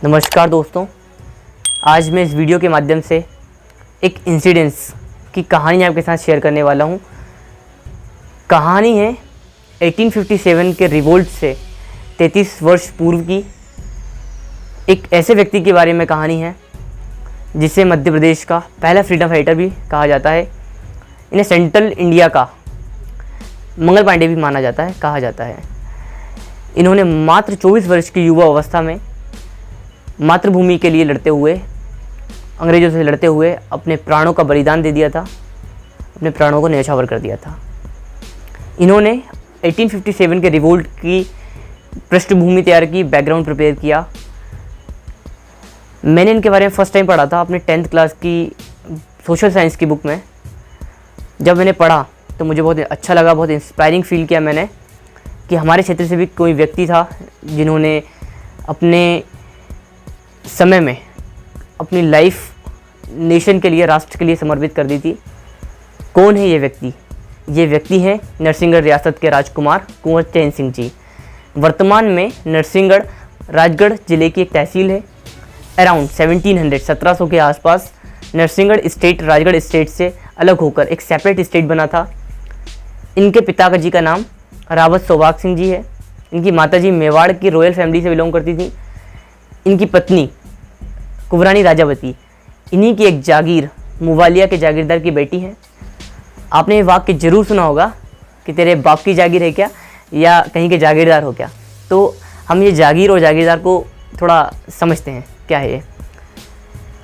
नमस्कार दोस्तों, आज मैं इस वीडियो के माध्यम से एक इंसिडेंस की कहानी आपके साथ शेयर करने वाला हूँ। कहानी है 1857 के रिवोल्ट से 33 वर्ष पूर्व की। एक ऐसे व्यक्ति के बारे में कहानी है जिसे मध्य प्रदेश का पहला फ्रीडम फाइटर भी कहा जाता है। इन्हें सेंट्रल इंडिया का मंगल पांडे भी माना जाता है, कहा जाता है। इन्होंने मात्र 24 वर्ष की युवा अवस्था में मातृभूमि के लिए लड़ते हुए, अंग्रेज़ों से लड़ते हुए अपने प्राणों का बलिदान दे दिया था, अपने प्राणों को न्यौछावर कर दिया था। इन्होंने 1857 के रिवोल्ट की पृष्ठभूमि तैयार की, बैकग्राउंड प्रिपेयर किया। मैंने इनके बारे में फर्स्ट टाइम पढ़ा था अपने 10th क्लास की सोशल साइंस की बुक में। जब मैंने पढ़ा तो मुझे बहुत अच्छा लगा, बहुत इंस्पायरिंग फील किया मैंने कि हमारे क्षेत्र से भी कोई व्यक्ति था जिन्होंने अपने समय में अपनी लाइफ नेशन के लिए, राष्ट्र के लिए समर्पित कर दी थी। कौन है ये व्यक्ति? ये व्यक्ति हैं नरसिंहगढ़ रियासत के राजकुमार कुंवर चैन सिंह जी। वर्तमान में नरसिंहगढ़ राजगढ़ जिले की एक तहसील है। अराउंड 1700 के आसपास नरसिंहगढ़ स्टेट राजगढ़ स्टेट से अलग होकर एक सेपरेट स्टेट बना था। इनके पिता का जी का नाम रावत सौभाग सिंह जी है। इनकी माताजी मेवाड़ की रॉयल फैमिली से बिलोंग करती थी। इनकी पत्नी कुंवरानी राजावती इन्हीं की एक जागीर मुवालिया के जागीरदार की बेटी है। आपने ये वाक्य जरूर सुना होगा कि तेरे बाप की जागीर है क्या, या कहीं के जागीरदार हो क्या। तो हम ये जागीर और जागीरदार को थोड़ा समझते हैं। क्या है ये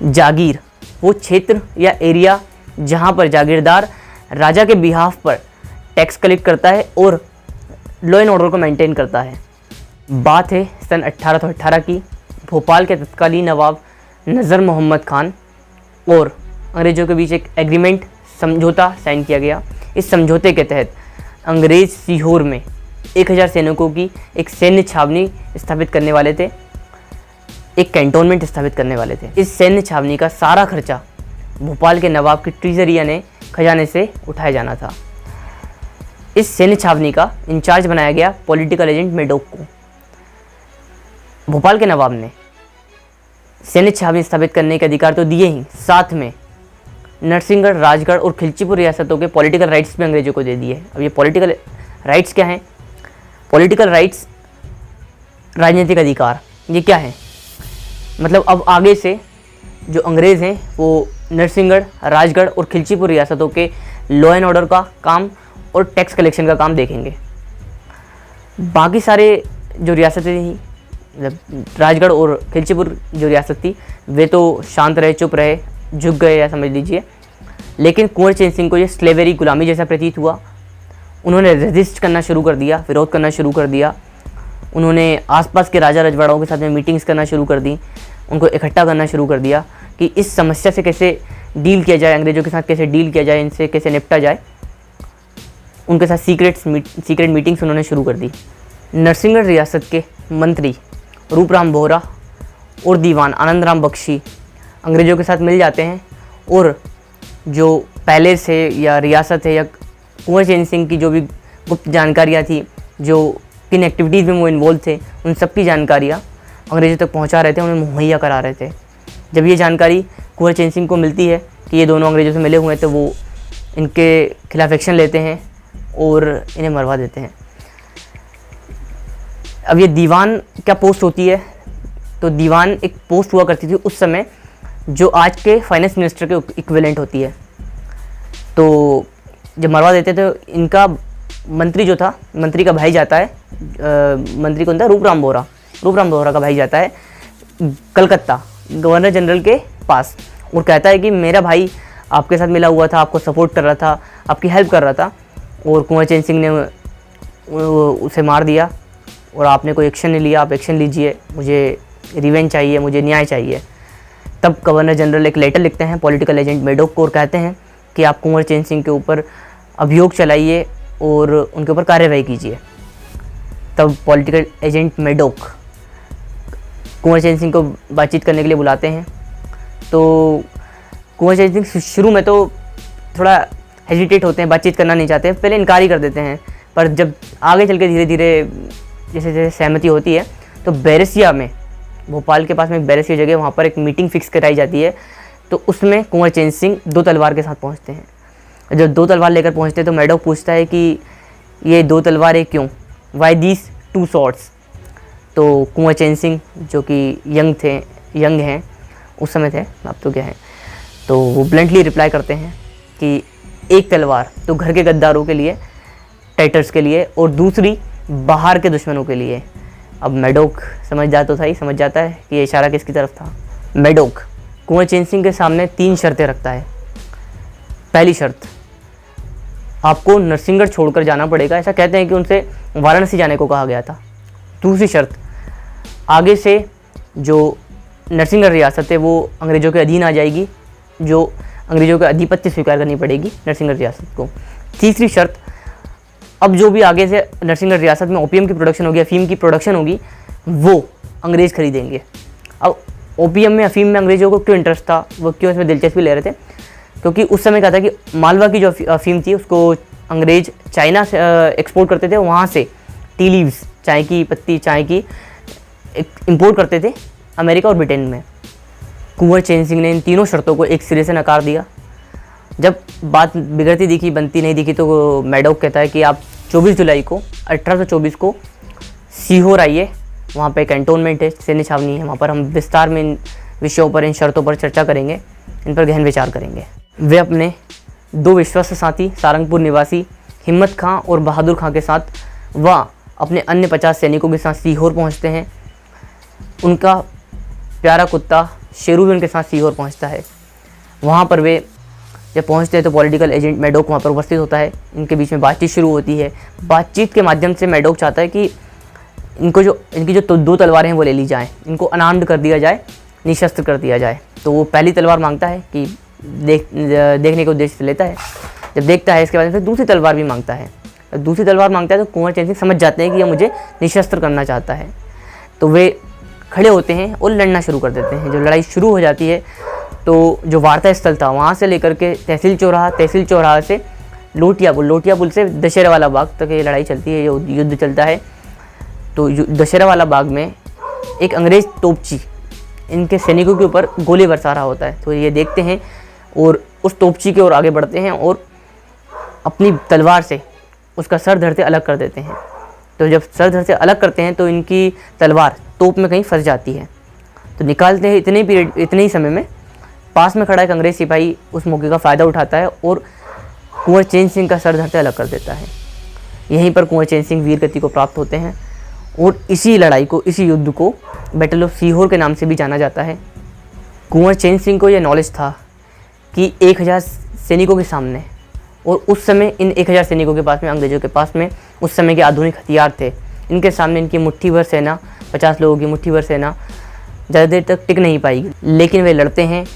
जागीर? वो क्षेत्र या एरिया जहाँ पर जागीरदार राजा के बिहाफ पर टैक्स कलेक्ट करता है और लॉ एंड ऑर्डर को मेंटेन करता है। बात है सन 1818 की। भोपाल के तत्कालीन नवाब नज़र मोहम्मद खान और अंग्रेज़ों के बीच एक एग्रीमेंट, समझौता साइन किया गया। इस समझौते के तहत अंग्रेज़ सीहोर में 1000 सैनिकों की एक सैन्य छावनी स्थापित करने वाले थे, एक कैंटोनमेंट स्थापित करने वाले थे। इस सैन्य छावनी का सारा खर्चा भोपाल के नवाब की ट्रेजरी यानी खजाने से उठाया जाना था। इस सैन्य छावनी का इंचार्ज बनाया गया पॉलिटिकल एजेंट मेडोक को। भोपाल के नवाब ने सैन्य छावनी स्थापित करने के अधिकार तो दिए ही, साथ में नरसिंहगढ़, राजगढ़ और खिलचीपुर रियासतों के पॉलिटिकल राइट्स भी अंग्रेजों को दे दिए। अब ये पॉलिटिकल राइट्स क्या हैं? पॉलिटिकल राइट्स, राजनीतिक अधिकार। ये क्या है? मतलब अब आगे से जो अंग्रेज़ हैं वो नरसिंहगढ़, राजगढ़ और खिलचीपुर रियासतों के लॉ एंड ऑर्डर का काम और टैक्स कलेक्शन का काम देखेंगे। बाकी सारे जो रियासतें थी, राजगढ़ और खिलचीपुर जो रियासत थी, वे तो शांत रहे, चुप रहे, झुक गए या समझ लीजिए। लेकिन कुंवर चैन सिंह को ये स्लेवरी, गुलामी जैसा प्रतीत हुआ। उन्होंने रेजिस्ट करना शुरू कर दिया, विरोध करना शुरू कर दिया। उन्होंने आसपास के राजा रजवाड़ों के साथ में मीटिंग्स करना शुरू कर दी, उनको इकट्ठा करना शुरू कर दिया कि इस समस्या से कैसे डील किया जाए, अंग्रेज़ों के साथ कैसे डील किया जाए, इनसे कैसे निपटा जाए। उनके साथ सीक्रेट मीटिंग्स उन्होंने शुरू कर दी। नरसिंहगढ़ रियासत के मंत्री रूपराम बोहरा और दीवान आनंद राम बख्शी अंग्रेज़ों के साथ मिल जाते हैं और जो पैलेस है या रियासत है या कुंवर चैन सिंह की जो भी गुप्त जानकारियाँ थी, जो किन एक्टिविटीज़ में वो इन्वॉल्व थे, उन सब की जानकारियाँ अंग्रेज़ों तक पहुँचा रहे थे, उन्हें मुहैया करा रहे थे। जब ये जानकारी कुंवर चैन सिंह को मिलती है कि ये दोनों अंग्रेज़ों से मिले हुए हैं, तो वो इनके खिलाफ एक्शन लेते हैं और इन्हें मरवा देते हैं। अब ये दीवान क्या पोस्ट होती है? तो दीवान एक पोस्ट हुआ करती थी उस समय जो आज के फाइनेंस मिनिस्टर के इक्विवेलेंट होती है। तो जब मरवा देते थे, इनका मंत्री जो था, मंत्री का भाई जाता है, मंत्री कौन था? रूपराम बोहरा का भाई जाता है कलकत्ता गवर्नर जनरल के पास और कहता है कि मेरा भाई आपके साथ मिला हुआ था, आपको सपोर्ट कर रहा था, आपकी हेल्प कर रहा था, और कुंवर चैन सिंह ने उसे मार दिया और आपने कोई एक्शन नहीं लिया, आप एक्शन लीजिए, मुझे रिवेंज चाहिए, मुझे न्याय चाहिए। तब गवर्नर जनरल एक लेटर लिखते हैं पॉलिटिकल एजेंट मेडोक को और कहते हैं कि आप कुंवर चैन सिंह के ऊपर अभियोग चलाइए और उनके ऊपर कार्रवाई कीजिए। तब पॉलिटिकल एजेंट मेडोक कुंवर चैन सिंह को बातचीत करने के लिए बुलाते हैं। तो कुंवर चैन सिंह शुरू में तो थोड़ा हेजिटेट होते हैं, बातचीत करना नहीं चाहते, पहले इनकार ही कर देते हैं। पर जब आगे चल के धीरे धीरे जैसे जैसे सहमति होती है तो बैरसिया में भोपाल के पास में एक बैरस की जगह, वहाँ पर एक मीटिंग फिक्स कराई जाती है। तो उसमें कुंवर चेन सिंह 2 तलवार के साथ पहुँचते हैं। जब 2 तलवार लेकर पहुँचते हैं तो मैडोक पूछता है कि ये 2 तलवारें क्यों, वाई दीज 2 swords। तो कुंवर चेन सिंह जो कि यंग हैं उस समय थे, अब तो क्या है, तो वो ब्लंटली रिप्लाई करते हैं कि एक तलवार तो घर के गद्दारों के लिए, टाइटर्स के लिए, और दूसरी बाहर के दुश्मनों के लिए। अब मैडोक समझ जाता है कि ये इशारा किसकी तरफ था। मैडोक कुंवर चेन सिंह के सामने 3 शर्तें रखता है। पहली शर्त, आपको नरसिंहगढ़ छोड़कर जाना पड़ेगा, ऐसा कहते हैं कि उनसे वाराणसी जाने को कहा गया था। दूसरी शर्त, आगे से जो नरसिंहगढ़ रियासत है वो अंग्रेज़ों के अधीन आ जाएगी, जो अंग्रेज़ों का आधिपत्य स्वीकार करनी पड़ेगी नरसिंहगढ़ रियासत को। तीसरी शर्त, अब जो भी आगे से नरसिंहगढ़ रियासत में ओपीएम की प्रोडक्शन होगी, अफीम की प्रोडक्शन होगी, वो अंग्रेज़ खरीदेंगे। अब ओपीएम में, अफीम में अंग्रेज़ों को क्यों इंटरेस्ट था, वो क्यों इसमें दिलचस्पी ले रहे थे, क्योंकि उस समय क्या था कि मालवा की जो अफीम थी उसको अंग्रेज़ चाइना से एक्सपोर्ट करते थे, वहाँ से टी लीव्स, चाय की पत्ती, चाय की इंपोर्ट करते थे अमेरिका और ब्रिटेन में। कुंवर चेन सिंह ने इन तीनों शर्तों को एक सिरे से नकार दिया। जब बात बिगड़ती दिखी, बनती नहीं दिखी, तो मैडोक कहता है कि आप 24 जुलाई को 1824 को सीहोर आइए, वहाँ पे कैंटोनमेंट है, सैन्य छावनी है, वहाँ पर हम विस्तार में इन विषयों पर, इन शर्तों पर चर्चा करेंगे, इन पर गहन विचार करेंगे। वे अपने 2 विश्वस्त साथी सारंगपुर निवासी हिम्मत खां और बहादुर खां के साथ व अपने अन्य 50 सैनिकों के साथ सीहोर पहुँचते हैं। उनका प्यारा कुत्ता शेरू भी उनके साथ सीहोर पहुंचता है। वहाँ पर वे जब पहुंचते हैं तो पॉलिटिकल एजेंट मैडोक वहाँ पर उपस्थित होता है। इनके बीच में बातचीत शुरू होती है। बातचीत के माध्यम से मैडोक चाहता है कि इनकी जो 2 तलवारें हैं वो ले ली जाएँ, इनको अनार्म्ड कर दिया जाए, निशस्त्र कर दिया जाए। तो वो पहली तलवार मांगता है कि देखने के उद्देश्य से लेता है। जब देखता है इसके बाद फिर दूसरी तलवार भी मांगता है। दूसरी तलवार मांगता है तो कुंवर चेन सिंह समझ जाते हैं कि यह मुझे निशस्त्र करना चाहता है। तो वे खड़े होते हैं और लड़ना शुरू कर देते हैं। जब लड़ाई शुरू हो जाती है तो जो वार्ता स्थल था वहाँ से लेकर के तहसील चौराहा से लोटिया पुल से दशहरा वाला बाग तक ये लड़ाई चलती है, युद्ध चलता है। तो दशहरा वाला बाग में एक अंग्रेज़ तोपची इनके सैनिकों के ऊपर गोली बरसा रहा होता है। तो ये देखते हैं और उस तोपची की ओर आगे बढ़ते हैं और अपनी तलवार से उसका सर धड़ से अलग कर देते हैं। तो जब सर धड़ से अलग करते हैं तो इनकी तलवार तोप में कहीं फंस जाती है। तो निकालते हैं इतने ही समय में पास में खड़ा एक अंग्रेज़ सिपाही उस मौके का फ़ायदा उठाता है और कुंवर चेन सिंह का सर धड़ से अलग कर देता है। यहीं पर कुंवर चेन सिंह वीर गति को प्राप्त होते हैं और इसी लड़ाई को, इसी युद्ध को बैटल ऑफ सीहोर के नाम से भी जाना जाता है। कुंवर चेन सिंह को यह नॉलेज था कि 1000 सैनिकों के सामने, और उस समय इन 1000 सैनिकों के पास में, अंग्रेज़ों के पास में उस समय के आधुनिक हथियार थे, इनके सामने इनकी मुट्ठी भर सेना, 50 लोगों की मुट्ठी भर सेना ज़्यादा देर तक टिक नहीं पाएगी। लेकिन वे लड़ते हैं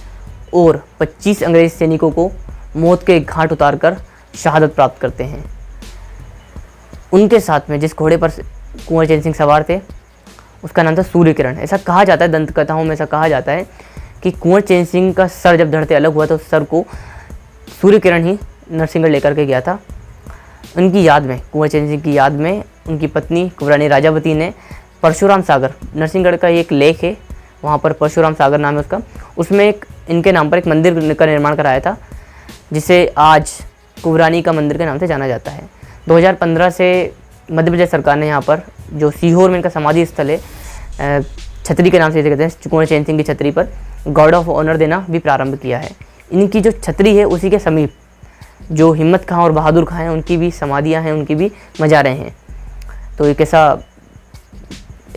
और 25 अंग्रेज़ सैनिकों को मौत के घाट उतार कर शहादत प्राप्त करते हैं। उनके साथ में जिस घोड़े पर कुंवर चेन सिंह सवार थे उसका नाम था सूर्य किरण। ऐसा कहा जाता है, दंत कथाओं में ऐसा कहा जाता है कि कुंवर चेन सिंह का सर जब धड़ से अलग हुआ तो उस सर को सूर्य किरण ही नरसिंहगढ़ लेकर के गया था। उनकी याद में, कुंवर चेन सिंह की याद में, उनकी पत्नी कुंवरानी राजावती ने परशुराम सागर, नरसिंहगढ़ का एक लेक है वहाँ पर, परशुराम सागर नाम है उसका, उसमें एक इनके नाम पर एक मंदिर का निर्माण कराया था जिसे आज कुंवरानी का मंदिर के नाम से जाना जाता है। 2015 से मध्य प्रदेश सरकार ने यहाँ पर जो सीहोर में इनका समाधि स्थल है, छतरी के नाम से इसे कहते हैं, कुंवर चेन सिंह की छतरी पर गार्ड ऑफ ऑनर देना भी प्रारंभ किया है। इनकी जो छतरी है उसी के समीप जो हिम्मत खां और बहादुर खां हैं उनकी भी समाधियाँ हैं, उनकी भी मज़ारें हैं। तो एक ऐसा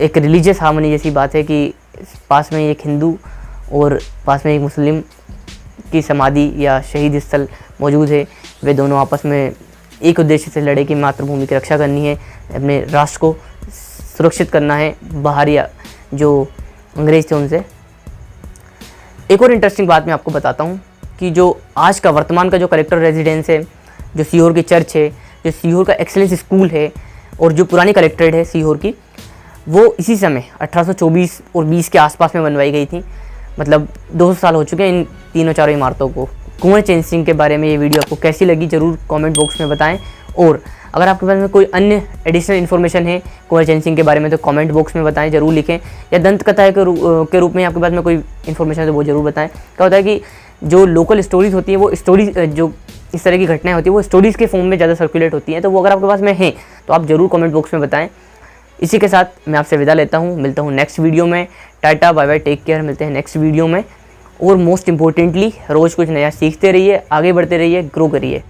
एक रिलीजियस हार्मनी जैसी बात है कि पास में एक हिंदू और पास में एक मुस्लिम की समाधि या शहीद स्थल मौजूद है। वे दोनों आपस में एक उद्देश्य से लड़े कि मातृभूमि की रक्षा करनी है, अपने राष्ट्र को सुरक्षित करना है बाहरी जो अंग्रेज थे उनसे। एक और इंटरेस्टिंग बात मैं आपको बताता हूँ कि जो आज का वर्तमान का जो कलेक्टर रेजिडेंस है, जो सीहोर की चर्च है, जो सीहोर का एक्सेलेंस स्कूल है और जो पुरानी कलेक्ट्रेट है सीहोर की, वो इसी समय 1824 और 20 के आसपास में बनवाई गई थी। मतलब 200 साल हो चुके हैं इन तीनों चारों इमारतों को। कुंवर चेन सिंह के बारे में ये वीडियो आपको कैसी लगी ज़रूर कमेंट बॉक्स में बताएं और अगर आपके पास में कोई अन्य एडिशनल इन्फॉर्मेशन है कुंवर सिंह के बारे में तो कमेंट बॉक्स में बताएं, ज़रूर लिखें। या दंत कथा के रूप में आपके पास में कोई इन्फॉर्मेशन है तो वो ज़रूर बताएं। क्या होता है कि जो लोकल स्टोरीज़ होती है वो स्टोरीज, जो इस तरह की घटनाएं होती है वो स्टोरीज़ के फॉर्म में ज़्यादा सर्कुलेट होती हैं, तो वो अगर आपके पास में हैं तो आप ज़रूर कमेंट बॉक्स में बताएं। इसी के साथ मैं आपसे विदा लेता हूँ, मिलता हूँ नेक्स्ट वीडियो में। Tata bye bye, take care, मिलते हैं नेक्स्ट वीडियो में। और मोस्ट इम्पोर्टेंटली रोज़ कुछ नया सीखते रहिए, आगे बढ़ते रहिए, ग्रो करिए।